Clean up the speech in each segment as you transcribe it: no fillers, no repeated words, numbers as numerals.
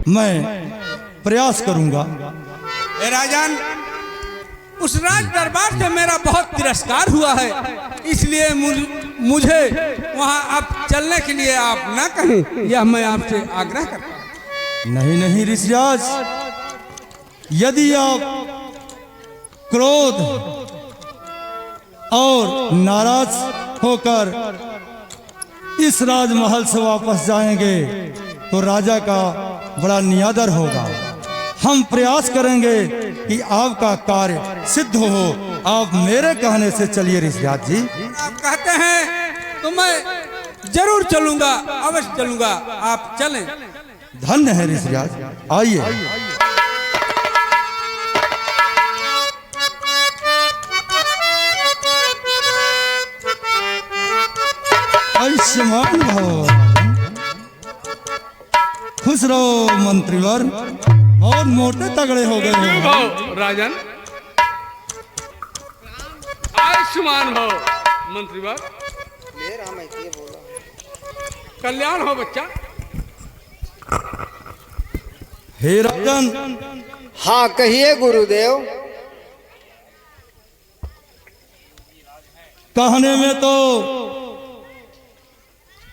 मैं प्रयास करूंगा। राजन, उस राज दरबार से मेरा बहुत तिरस्कार हुआ है, इसलिए मुझे वहां अब चलने के लिए आप ना कहें, यह मैं आपसे आग्रह करता हूं। नहीं नहीं ऋषिराज, यदि आप क्रोध और नाराज होकर इस राजमहल से वापस जाएंगे तो राजा का बड़ा नियादर होगा। हम प्रयास करेंगे कि आपका कार्य सिद्ध हो। आप मेरे कहने से चलिए ऋषिराज जी। आप कहते हैं तो मैं जरूर चलूंगा, अवश्य चलूंगा, आप चलें। धन्य है ऋषिराज, आइए। आयुष्मान भव, खुश रहो मंत्रीवर, बहुत मोटे तगड़े हो गए हो राजन। आयुष्मान हो मंत्रीवर, कल्याण हो बच्चा। हे राजन। हाँ कहिए गुरुदेव। कहने में तो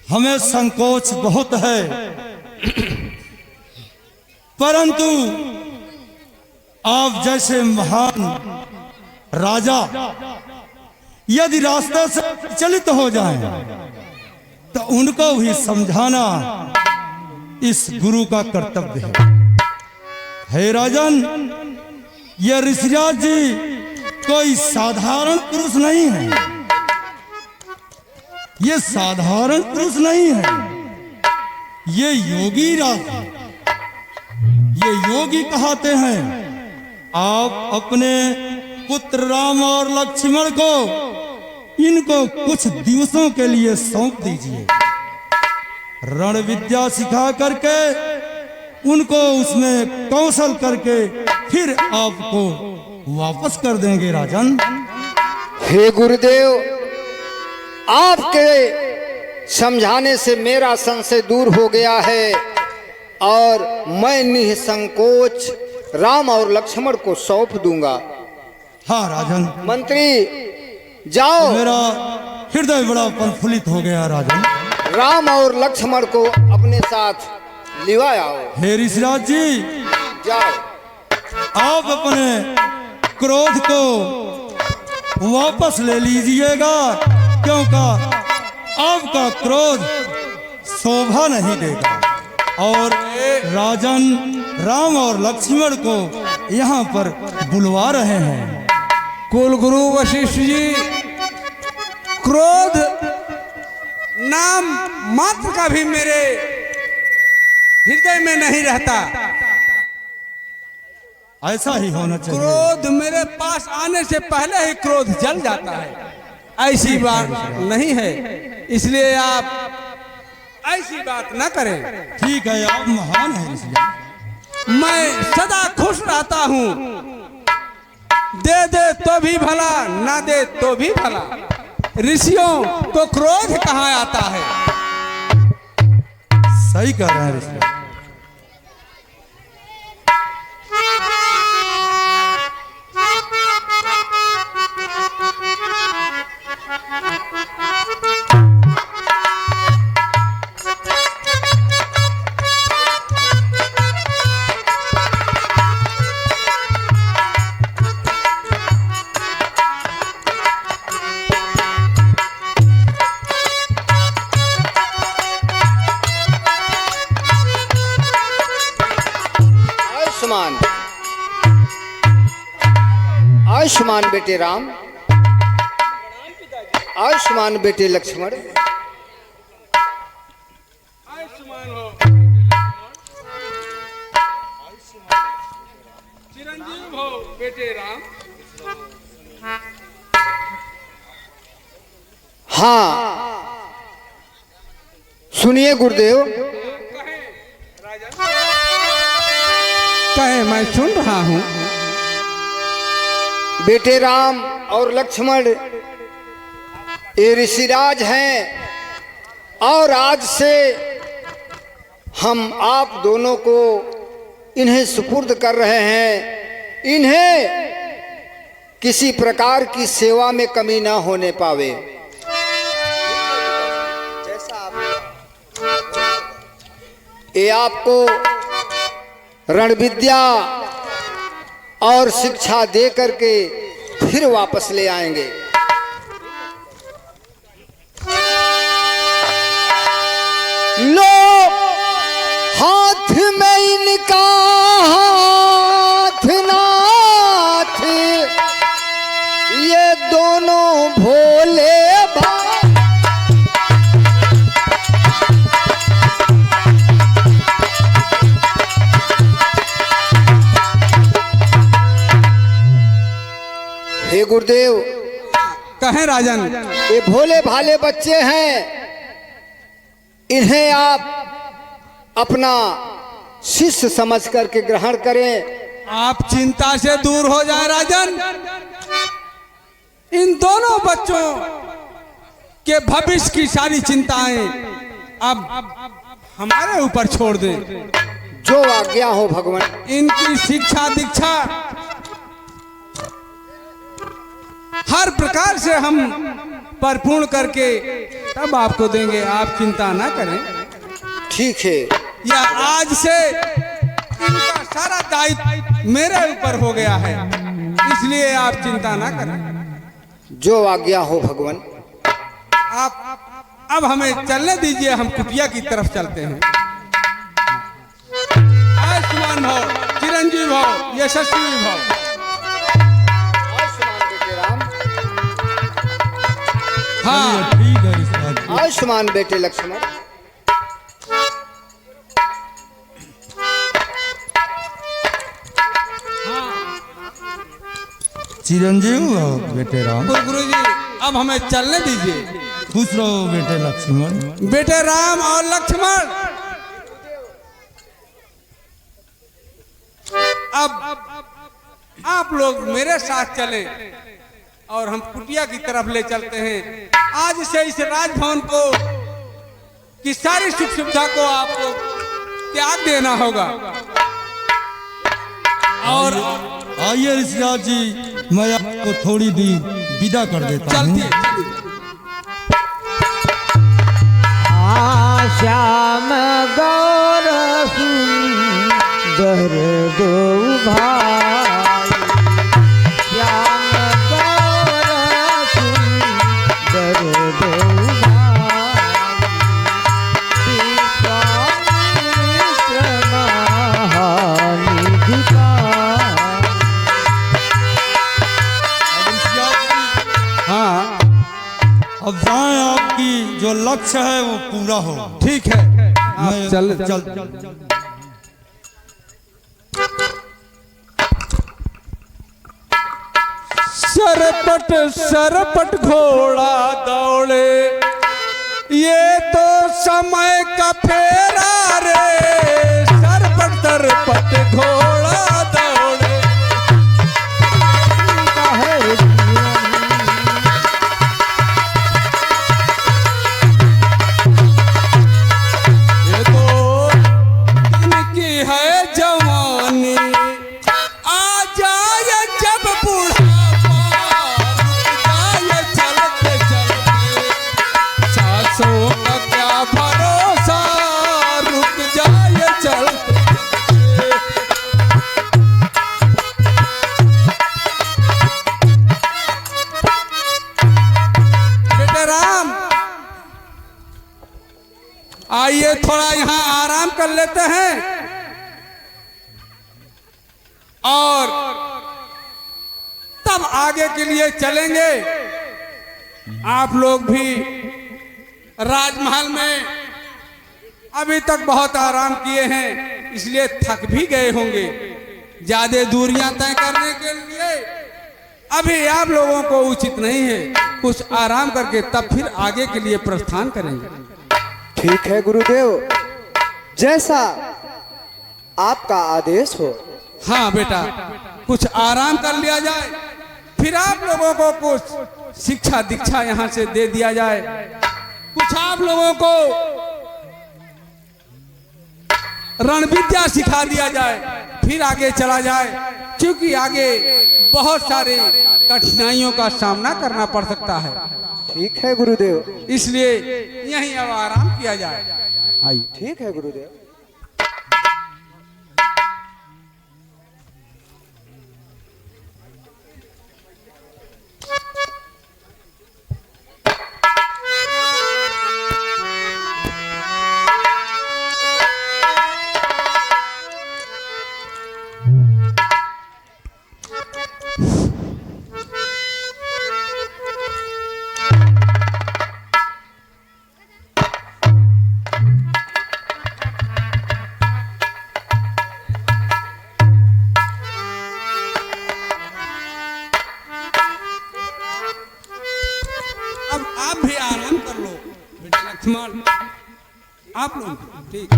हमें संकोच बहुत है, परंतु आप जैसे महान राजा यदि रास्ते से चलित हो जाएं तो उनको भी समझाना इस गुरु का कर्तव्य है। हे राजन, ये ऋषिराज जी कोई साधारण पुरुष नहीं है, ये साधारण पुरुष नहीं है, ये योगी राज है, ये योगी कहते हैं। आप अपने पुत्र राम और लक्ष्मण को इनको कुछ दिवसों के लिए सौंप दीजिए। रण विद्या सिखा करके उनको उसमें कौशल करके फिर आपको वापस कर देंगे राजन। हे गुरुदेव, आपके समझाने से मेरा संशय दूर हो गया है और मैं निसंकोच राम और लक्ष्मण को सौंप दूंगा। हाँ राजन। मंत्री जाओ। मेरा हृदय बड़ा प्रफुल्लित हो गया राजन। राम और लक्ष्मण को अपने साथ लिवा आओ। हे ऋषिराज जी, जाओ। आप अपने क्रोध को वापस ले लीजिएगा, क्योंकि आपका क्रोध शोभा नहीं देगा। और राजन राम और लक्ष्मण को यहाँ पर बुलवा रहे हैं। कुल गुरु वशिष्ठ जी, क्रोध नाम मात्र का भी मेरे हृदय में नहीं रहता। ऐसा ही होना चाहिए। क्रोध मेरे पास आने से पहले ही क्रोध जल जाता है, ऐसी बात नहीं है, इसलिए आप ऐसी बात ना करें। ठीक है, आप महान हैं ऋषिराज। मैं सदा खुश रहता हूँ, दे दे तो भी भला, ना दे तो भी भला। ऋषियों को क्रोध कहाँ आता है? सही कह रहे हैं ऋषिराज। आयुष्मान बेटे राम, आयुष्मान बेटे लक्ष्मण। आयुष्मान हो, चिरंजीव हो बेटे राम। हाँ सुनिए गुरुदेव। कहे, मैं सुन रहा हूँ। बेटे राम और लक्ष्मण ये ऋषिराज हैं और आज से हम आप दोनों को इन्हें सुपुर्द कर रहे हैं। इन्हें किसी प्रकार की सेवा में कमी ना होने पावे। ये आपको रण विद्या और शिक्षा दे करके फिर वापस ले आएंगे। लो हाथ में इनका हाथ नाथ, ये दोनों भोले भाई। हे गुरुदेव, कहें राजन। ये भोले भाले बच्चे हैं, इन्हें आप अपना शिष्य समझ करके ग्रहण करें। आप चिंता से दूर हो जाए राजन। इन दोनों बच्चों के भविष्य की सारी चिंताएं अब हमारे ऊपर छोड़ दें। जो आज्ञा हो भगवान। इनकी शिक्षा दीक्षा हर प्रकार से हम परिपूर्ण करके तब आपको देंगे, आप चिंता ना करें। ठीक है। या आज से इनका सारा दायित्व मेरे ऊपर हो गया है, इसलिए आप चिंता ना करें। जो आज्ञा हो भगवान। आप अब हमें चलने दीजिए, हम कुटिया की तरफ चलते हैं। आयुष्मान भव, चिरंजीव भव, यशस्वी भव। हाँ ठीक है ऋषिराज जी। आयुष्मान बेटे लक्ष्मण। चिरंजीव हो बेटे राम। गुरु जी अब हमें चलने दीजिए। खुश रहो बेटे लक्ष्मण। बेटे राम और लक्ष्मण, अब आप लोग मेरे साथ चलें और हम कुटिया की तरफ ले चलते हैं। आज से इस राजभवन को की सारी सुख सुविधा को आपको त्याग देना होगा। और आइए ऋषिराज जी, मैं आपको थोड़ी देर विदा कर देता हूँ। चलती श्याम गौर सुंदर दो भाई, श्याम गौर सुंदर दो अब जाएं, आपकी जो लक्ष्य है वो पूरा हो। ठीक है, मैं चल सरपट सरपट घोड़ा दौड़े, ये तो समय का फेरा रे। सरपट सरपट घोड़ा दौड़े, ये तो इनकी है जवानी। आ जाए जब बुढ़ापा, रुक जाए चलते चलते, सांसों का क्या भरोसा, रुक जाए चलते चलते। बेटे राम, आइए थोड़ा यहाँ आराम कर लेते हैं और तब आगे के लिए चलेंगे। आप लोग भी राजमहल में अभी तक बहुत आराम किए हैं, इसलिए थक भी गए होंगे। ज्यादा दूरियां तय करने के लिए अभी आप लोगों को उचित नहीं है, कुछ आराम करके तब फिर आगे के लिए प्रस्थान करेंगे। ठीक है गुरुदेव, जैसा आपका आदेश हो। हाँ बेटा, कुछ आराम कर लिया जाए, फिर आप लोगों को कुछ शिक्षा दीक्षा यहाँ से दे दिया जाए। कुछ आप लोगों को रण विद्या सिखा दिया जाए। फिर आगे चला जाए, क्योंकि आगे बहुत सारी कठिनाइयों का सामना करना पड़ सकता है। ठीक है गुरुदेव, इसलिए यहीं अब आराम किया जाए। आइए। ठीक है गुरुदेव। अब आप भी आराम कर लो बेटा लक्ष्मण, आप लोग ठीक।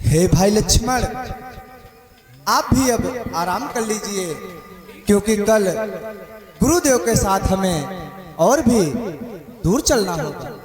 हे भाई लक्ष्मण, आप भी अब आराम कर लीजिए, क्योंकि कल गुरुदेव के साथ हमें और भी दूर चलना होगा।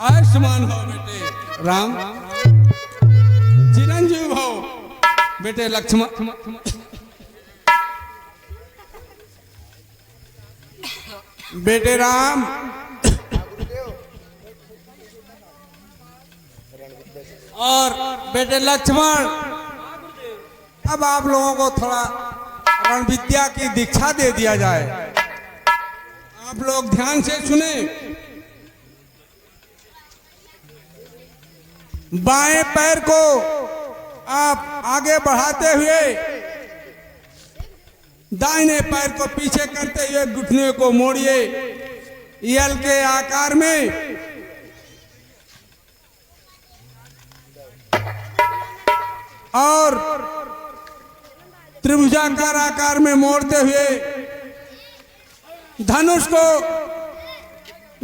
आयुष्मान भव बेटे राम, चिरंजीव भव बेटे लक्ष्मण। बेटे राम, और बेटे लक्ष्मण, अब आप लोगों को थोड़ा रण विद्या की दीक्षा दे दिया जाए। आप लोग ध्यान से सुने। बाएं पैर को आप आगे बढ़ाते हुए दाहिने पैर को पीछे करते हुए घुटने को मोड़िए, यल के आकार में। और त्रिभुजाकार आकार में मोड़ते हुए धनुष को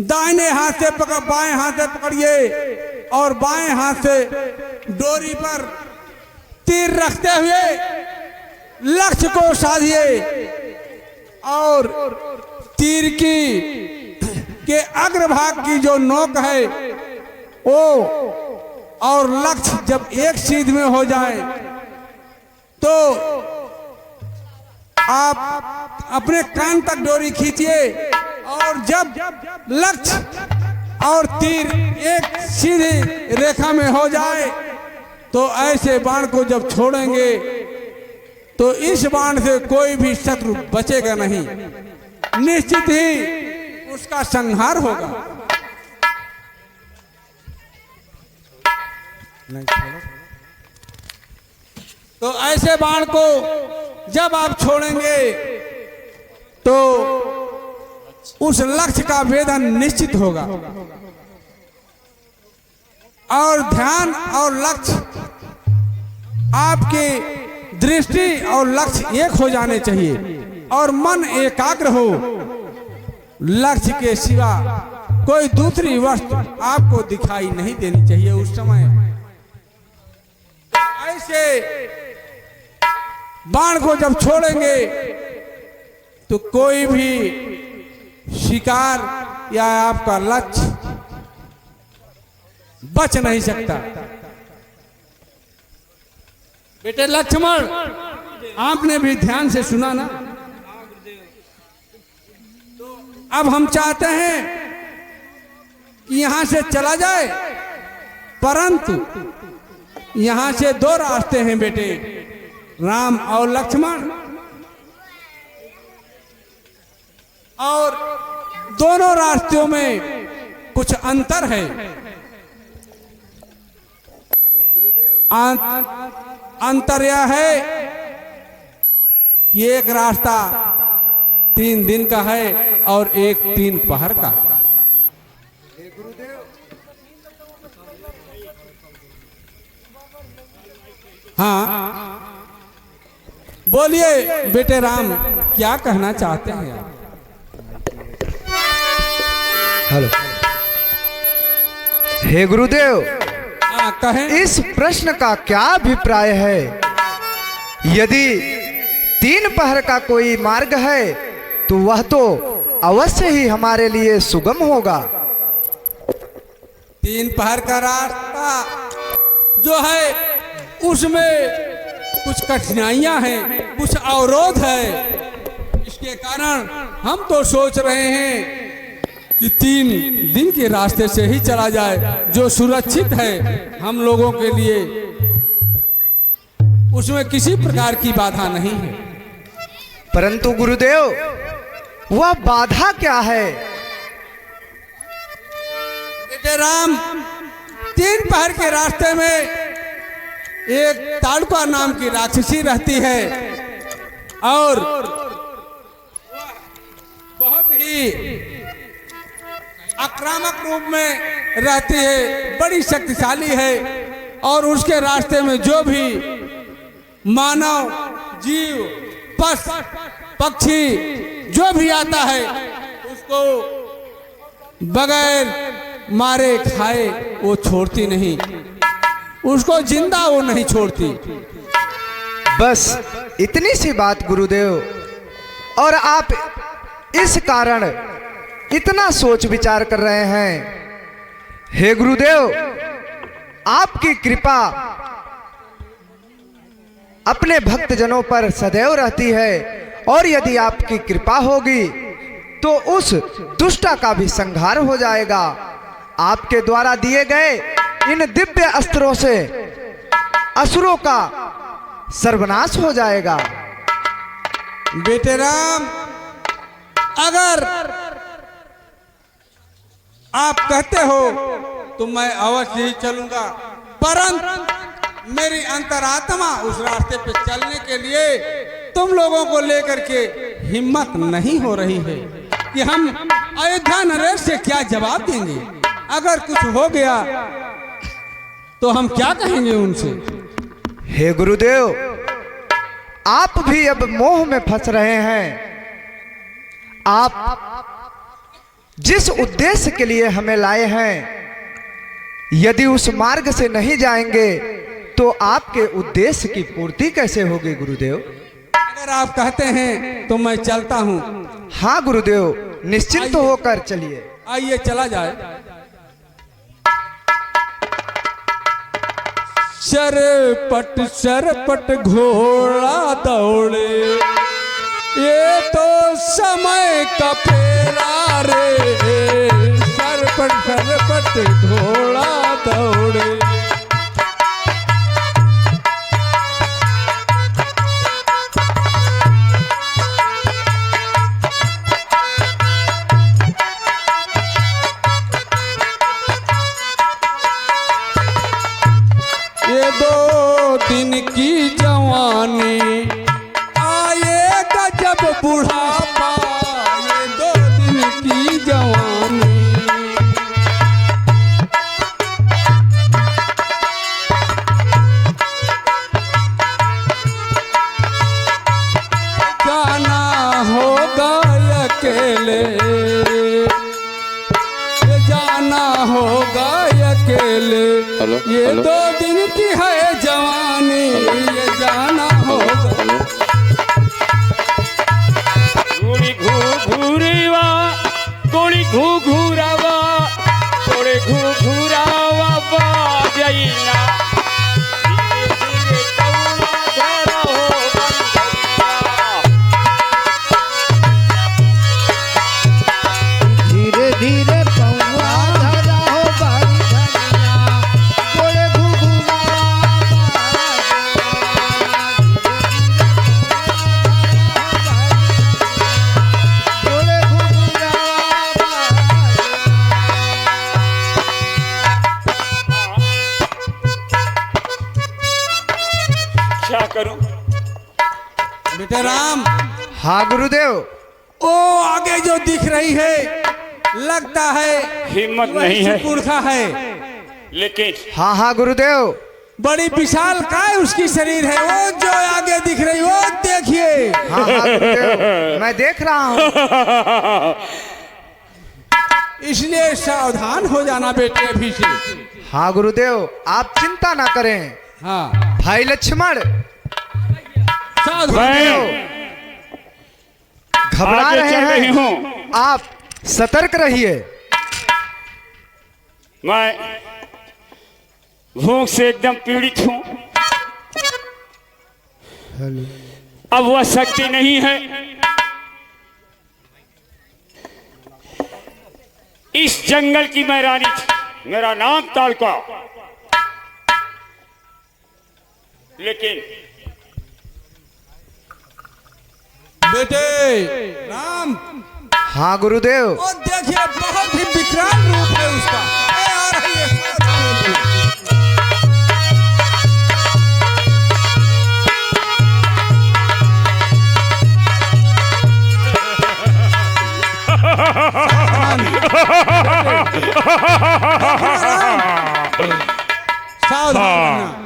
दाहिने हाथ से पकड़, बाएं हाथ से पकड़िए और बाएं हाथ से डोरी पर तीर रखते हुए लक्ष्य को साधिए और तीर के अग्रभाग की जो नोक है वो और लक्ष्य जब एक सीध में हो जाए तो आप अपने कान तक डोरी खींचिए और जब लक्ष्य और तीर एक सीधी रेखा में हो जाए तो ऐसे बाण को जब छोड़ेंगे तो इस बाण से कोई भी शत्रु बचेगा नहीं, निश्चित ही उसका संहार होगा। तो ऐसे बाण को जब आप छोड़ेंगे तो उस लक्ष्य का भेदन निश्चित होगा। और ध्यान और लक्ष्य, आपकी दृष्टि और लक्ष्य एक हो जाने चाहिए और मन एकाग्र हो। लक्ष्य के सिवा कोई दूसरी वस्तु आपको दिखाई नहीं देनी चाहिए उस समय। ऐसे बाण को जब छोड़ेंगे तो कोई भी शिकार या आपका लक्ष्य बच नहीं सकता। बेटे लक्ष्मण, आपने भी ध्यान से सुना ना। अब हम चाहते हैं कि यहां से चला जाए, परंतु यहाँ से दो रास्ते हैं बेटे, राम और लक्ष्मण, और दोनों रास्तों में कुछ अंतर है। अंतर यह है कि एक रास्ता 3 दिन का है और एक 3 पहर का। हाँ, बोलिए बेटे राम, क्या कहना चाहते हैं आप? हेलो। हे गुरुदेव, हाँ, कहें। इस प्रश्न का क्या अभिप्राय है? यदि 3 पहर का कोई मार्ग है तो वह तो अवश्य ही हमारे लिए सुगम होगा। 3 पहर का रास्ता जो है उसमें कुछ कठिनाइयां हैं, कुछ अवरोध है। इसके कारण हम तो सोच रहे हैं कि 3 दिन के रास्ते से ही चला जाए, जो सुरक्षित है हम लोगों के लिए, उसमें किसी प्रकार की बाधा नहीं है। परंतु गुरुदेव, वह बाधा क्या है? बेटे राम, 3 पहर के रास्ते में एक ताड़का नाम की राक्षसी रहती है और बहुत ही आक्रामक रूप में रहती है, बड़ी शक्तिशाली है, और उसके रास्ते में जो भी मानव जीव, पशु पक्षी जो भी आता है उसको बगैर मारे खाए वो छोड़ती नहीं, उसको जिंदा वो नहीं छोड़ती। बस इतनी सी बात गुरुदेव, और आप इस कारण इतना सोच विचार कर रहे हैं। हे गुरुदेव, आपकी कृपा अपने भक्तजनों पर सदैव रहती है, और यदि आपकी कृपा होगी तो उस दुष्टा का भी संहार हो जाएगा। आपके द्वारा दिए गए इन दिव्य अस्त्रों से असुरों का सर्वनाश हो जाएगा। बेटे राम, अगर आप कहते हो तो मैं अवश्य ही चलूंगा, परंतु मेरी अंतरात्मा उस रास्ते पे चलने के लिए तुम लोगों को लेकर के हिम्मत नहीं हो रही है कि हम अयोध्या नरेश से क्या जवाब देंगे। अगर कुछ हो गया तो हम क्या कहेंगे उनसे? हे गुरुदेव, आप भी अब मोह में फंस रहे हैं। आप जिस उद्देश्य के लिए हमें लाए हैं, यदि उस मार्ग से नहीं जाएंगे तो आपके उद्देश्य की पूर्ति कैसे होगी गुरुदेव? अगर आप कहते हैं तो मैं चलता हूँ। हाँ गुरुदेव, निश्चिंत होकर चलिए। आइए चला जाए। सरपट सरपट घोड़ा दौड़े, ये तो समय का फेरा रे। सरपट सरपट घोड़ा दौड़े, ये 2 दिन की जवानी आएगा जब बुढ़ापा, ये 2 दिन की जवानी। जाना होगा अकेले, जाना होगा अकेले, ये 2 दिन की है जवानी, ये जाना होगा। गोली घूरावा, गोली घूरावा, गोली घूरावा बाजैना, धीरे कौना धरा हो धीरे धीरे पौआ धरा हो बारी धनिया, गोले घुघुआ करूं? बेटे राम, हाँ गुरुदेव। ओ आगे जो दिख रही है लगता है हिम्मत वही नहीं है। सुपुर्खा है। लेकिन हाँ हाँ गुरुदेव। बड़ी विशाल काय उसकी शरीर है। वो जो आगे दिख रही वो देखिए। हाँ हाँ गुरुदेव, मैं देख रहा हूँ। इसलिए सावधान हो जाना बेटे अभी से। हाँ गुरुदेव, आप चिंता ना करें। हाँ भाई लक्ष्मण, सावधान। मैं घबरा आगे रहे चल रही हैं, हूं। आप सतर्क रहिए। मैं भूख से एकदम पीड़ित हूं। अब वह शक्ति नहीं है। इस जंगल की मैं रानी थी, मेरा नाम तालका। लेकिन बेटे राम, हाँ गुरुदेव। वो देखिए बहुत ही विकराल रूप है उसका। ए, आ रही है, सावधान हो जाना। सावधान रहना।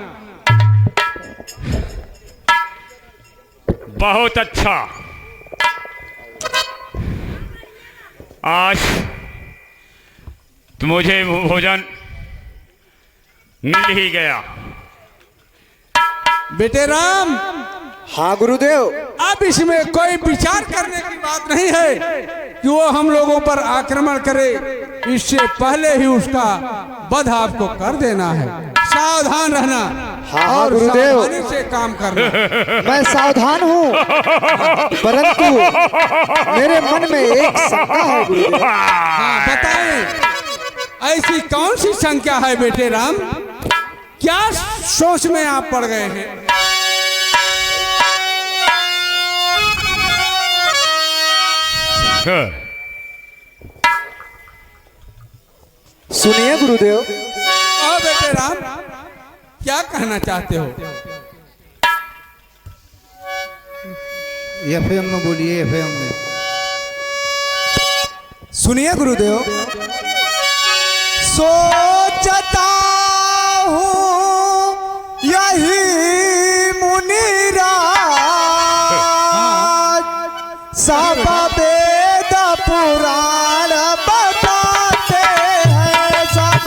बहुत अच्छा, आज तो मुझे भोजन मिल ही गया। बेटे राम, हाँ गुरुदेव। अब इसमें कोई विचार करने की बात नहीं है कि वो हम लोगों पर आक्रमण करे। इससे पहले ही उसका वध आपको कर देना है। सावधान रहना हाँ हाँ और गुरुदेव। सावधानी से काम करना। मैं सावधान हूँ, परंतु मेरे मन में एक शंका है गुरुदेव। हाँ बताएं, ऐसी कौन सी संख्या है बेटे राम? क्या सोच में आप पड़ गए हैं? सुनिए गुरुदेव। और बेटे राम, क्या कहना चाहते हो? एफएम में बोलिए, एफएम में। सुनिए गुरुदेव। सोचता हूँ यही मुनिराज, सब वेद पुराण बताते हैं सब।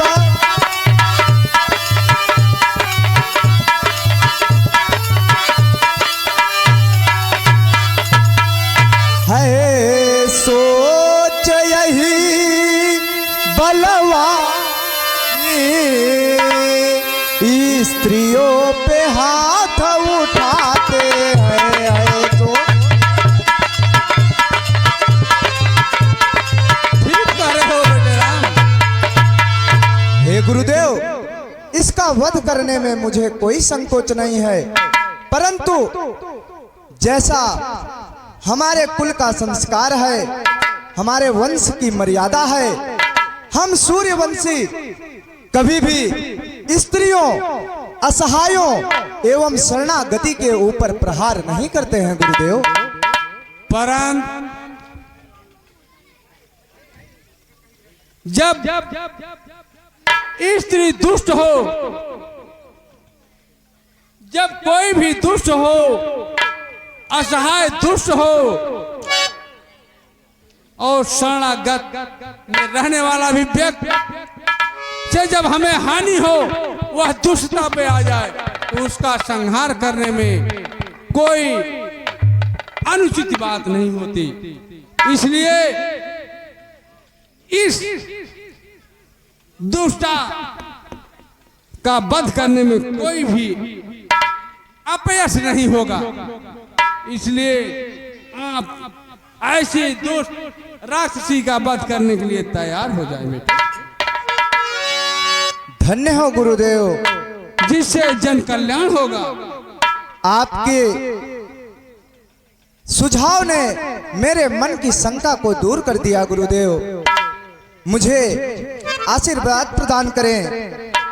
है सोच यही बलवानी, स्त्रियों पे हाथ उठाते हैं तो। ठीक कह रहे हो बेटे राम। हे गुरुदेव, इसका वध करने में मुझे कोई संकोच नहीं है, परंतु जैसा हमारे कुल का संस्कार है, हमारे वंश की मर्यादा है, हम सूर्यवंशी कभी भी स्त्रियों, असहायों एवं शरणागति के ऊपर प्रहार नहीं करते हैं गुरुदेव। परंतु जब स्त्री दुष्ट हो, जब कोई भी दुष्ट हो, असहाय दुष्ट हो और शरणागत में रहने वाला भी व्यक्ति से जब हमें हानि हो, वह दुष्टता पे आ जाए तो उसका संहार करने में कोई अनुचित बात नहीं होती। इसलिए इस दुष्टता का वध करने में कोई भी अपयश नहीं होगा। इसलिए आप ऐसे दुष्ट राक्षसी का वध करने के लिए तैयार हो जाए बेटे। धन्य हो गुरुदेव, जिससे जन कल्याण होगा। आपके सुझाव ने मेरे मन की शंका को दूर कर दिया गुरुदेव। मुझे आशीर्वाद प्रदान करें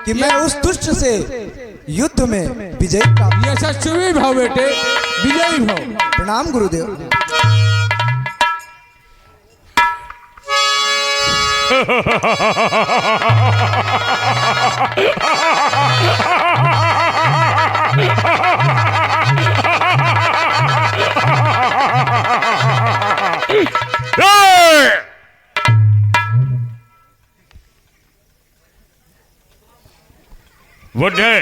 कि मैं उस दुष्ट से युद्ध में विजय प्राप्त। यशस्वी भव बेटे, विजयी भव। प्रणाम गुरुदेव। बुढ़े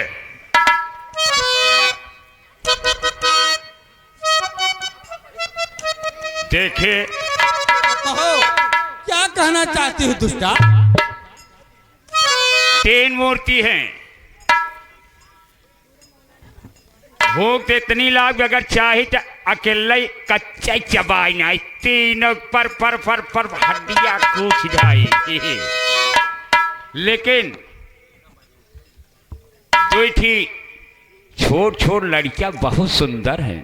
देखे कहो, क्या कहना चाहती हो दुष्टा? 3 मूर्ति हैं, भूख तो इतनी लाग अगर चाहे तो अकेले कच्चा चबाई नहीं, तीनों पर हड्डियां कूच जाए। लेकिन दो थी छोट लड़कियां बहुत सुंदर हैं।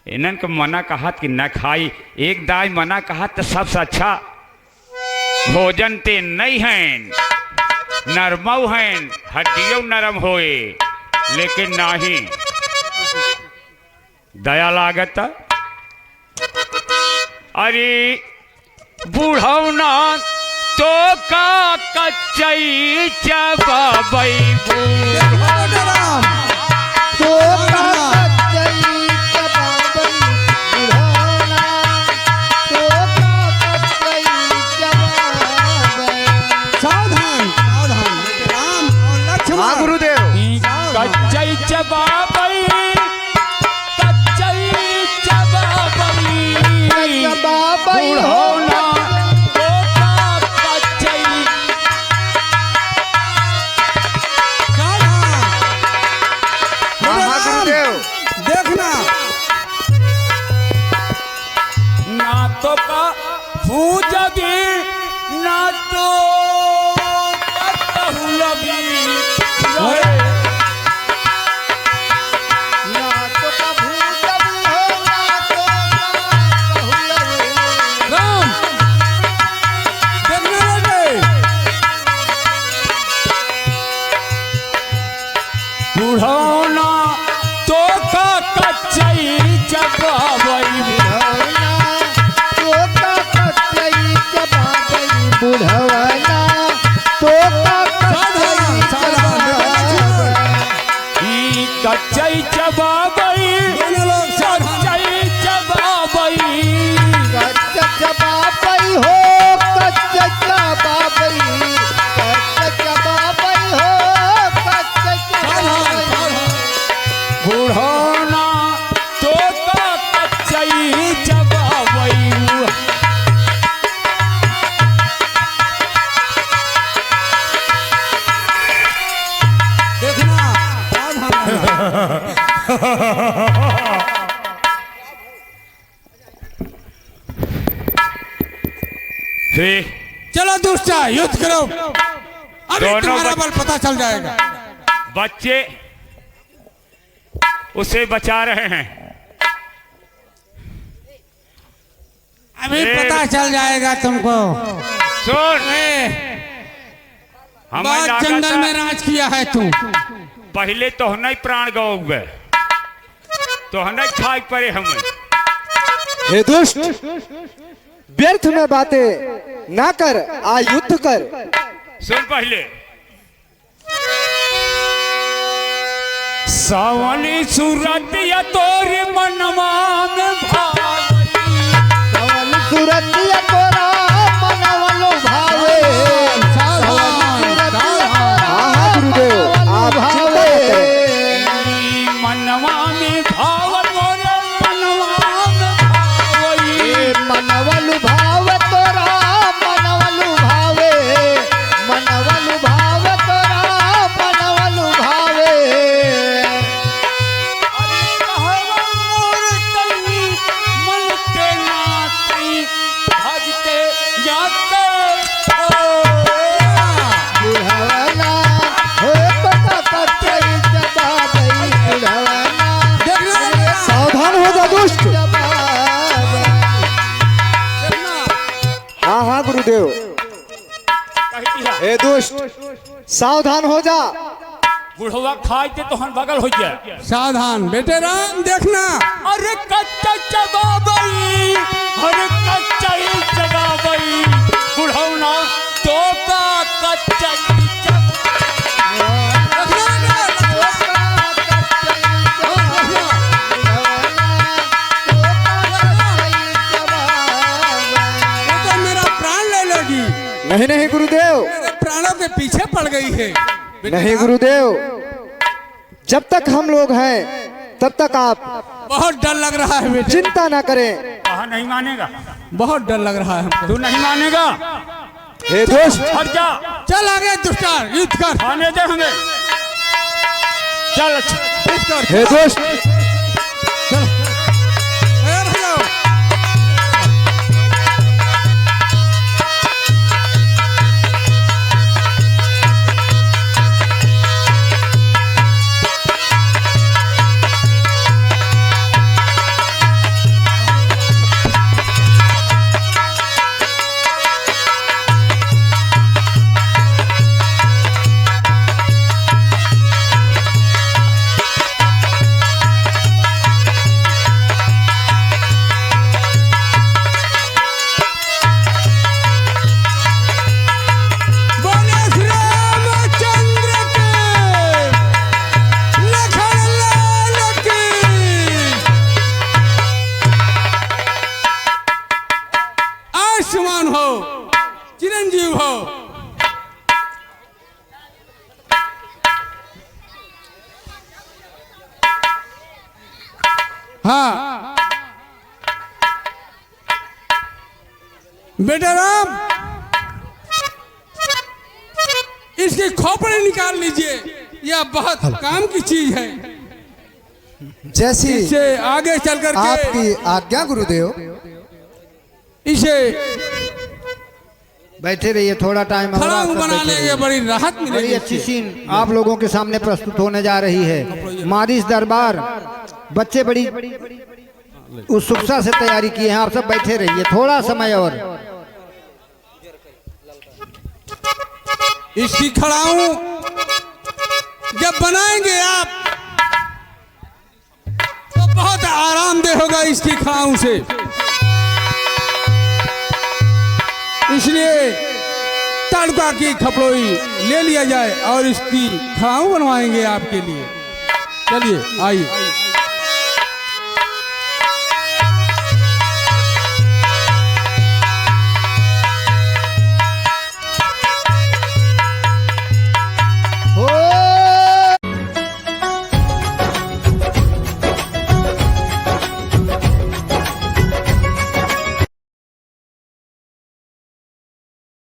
इन्हन को मना कहा कि न खाई, एक दाई मना कहा तो सबसे अच्छा भोजन ते नहीं हैं, नरमऊ हैं, हड्डियों नरम होए, लेकिन नाही दया लागत। अरे बूढ़ौना तो का कच्चई चबाबई हाँ गुरुदेव। कच्चई चबाबई, कच्चई चबाबई, बूढ़ौना तो का कच्चई। हाँ गुरुदेव। देखना, ना तो का भूजगी, ना तो लगी राम, देखना बेटे। बूढ़ौना तो का कच्चई चबाबई, ई कच्चई चबाबई, कच्चई चबाबई। बूढ़ौना तो का कच्चई चबाबई। देखना, सावधान। फिर चलो दुष्टा, युद्ध करो, अभी दोनों तुम्हारा बल पता चल जाएगा। बच्चे उसे बचा रहे हैं। अभी ए, पता चल जाएगा तुमको। सुन, हमें बहुत जंगल में राज किया है तू। पहले तो नहीं प्राण गए, तो नहीं खाई पड़े हमें। हे दुष्ट, व्यर्थ में बातें ना कर, आ युद्ध कर। सुन पहले, सावनी सूरत या तोरे मनवा में मनवा में भाव, मोरे मनवा में भावई। मनवलु भाव तोरा, मनवलु भावे, मनवलु भाव तोरा, मनवलु भावे। अरे कहवा मोर तई, मन के नाती, भजते जाते हो। बुढ़वना हो पता कच्चई चबाबई, बुढ़वना सावधान हो जा दुष्ट। हाँ हाँ गुरुदेव। कह दिया हे दुष्ट, सावधान हो जा। बुढ़वा खाए थे तो हम बगल हो जाए। सावधान बेटे राम, देखना। अरे कच्चा चबाबई, अरे कच्चा ही चबाबई, बुढ़ौना तो का कच्चा ही तो मेरा प्राण ले लेगी। नहीं नहीं गुरुदेव, मेरे प्राणों के पीछे पड़ गई है। बेटे नहीं राम, गुरुदेव, जब तक हम लोग हैं तब तक आप बहुत डर लग रहा है बेटे, चिंता ना करें। कहा नहीं मानेगा, बहुत डर लग रहा है हमको। तू नहीं मानेगा, हे दोस्त, हट जा, चल आगे दुष्टार, युद्ध कर, आने दे हमें, चल। युद्ध कर। हे दोस्त, ए भैया, बोले श्री रामचंद्र के, लखन लाल की। आयुष्मान हो, चिरंजीव हो। हाँ बेटा राम, इसकी खोपड़ी निकाल लीजिए, यह बहुत काम की चीज है। जैसी इसे आगे चल करके आपकी आज्ञा गुरुदेव। इसे बैठे रहिए, थोड़ा टाइम और खड़ा आप बना बैठे लेंगे, रहिए। बड़ी राहत बड़ी मिलेगी। अच्छी सीन आप लोगों के सामने प्रस्तुत होने जा रही है। मारिस दरबार बच्चे बड़ी उत्सुकता से तैयारी किए हैं। आप सब बैठे रहिए, थोड़ा समय और। इसकी खड़ाऊं जब बनाएंगे आप तो बहुत आरामदेह होगा इसकी खड़ाऊं से। इसलिए ताड़का की खपड़ोई ले लिया जाए और इसकी खड़ाऊं बनवाएंगे आपके लिए। चलिए आइए।